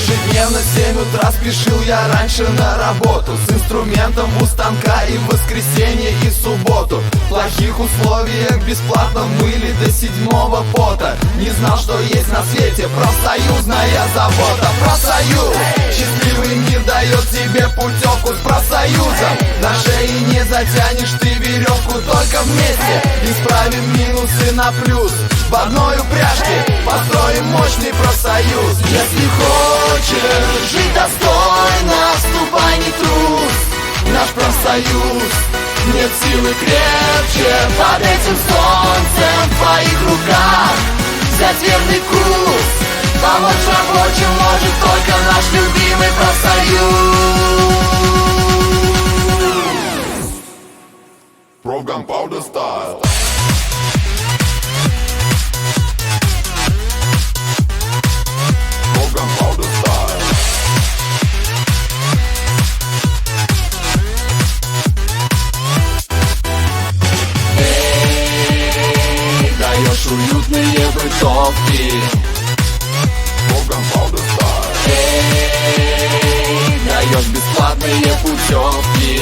Ежедневно в 7 утра спешил я раньше на работу, с инструментом у станка и в воскресенье, и в субботу. В плохих условиях бесплатно мыли до 7-го пота. Не знал, что есть на свете профсоюзная забота. Профсоюз, счастливый мир дает тебе путевку с профсоюзом. На шее не затянешь ты веревку, только вместе исправим минусы на плюс. В одной упряжке построим мощный профсоюз. Если хочешь жить достойно, вступай, не трус. Наш профсоюз нет силы крепче. Под этим солнцем в твоих руках взять верный курс. Помочь рабочим может только наш любимый профсоюз. Профганпаудер стайл. Даешь уютные бытовки. Даешь бесплатные путевки.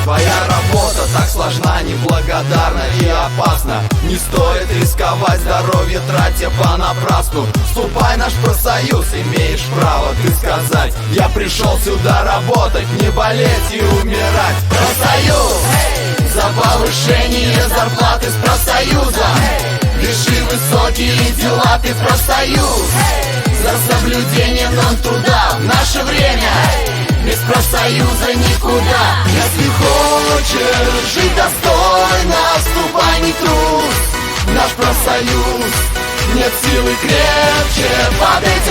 Твоя работа так сложна, неблагодарна и опасна. Не стоит рисковать здоровье, тратя понапрасну. Вступай в наш профсоюз, имеешь право ты сказать: я пришел сюда работать, не болеть и умирать. Профсоюз! За повышение зарплаты с профсоюзом. Реши высокие дела ты в профсоюз. За соблюдение норм труда в наше время. Без профсоюза никуда. Если хочешь жить достойно, вступай, не трус. Наш профсоюз нет силы крепче. Под этим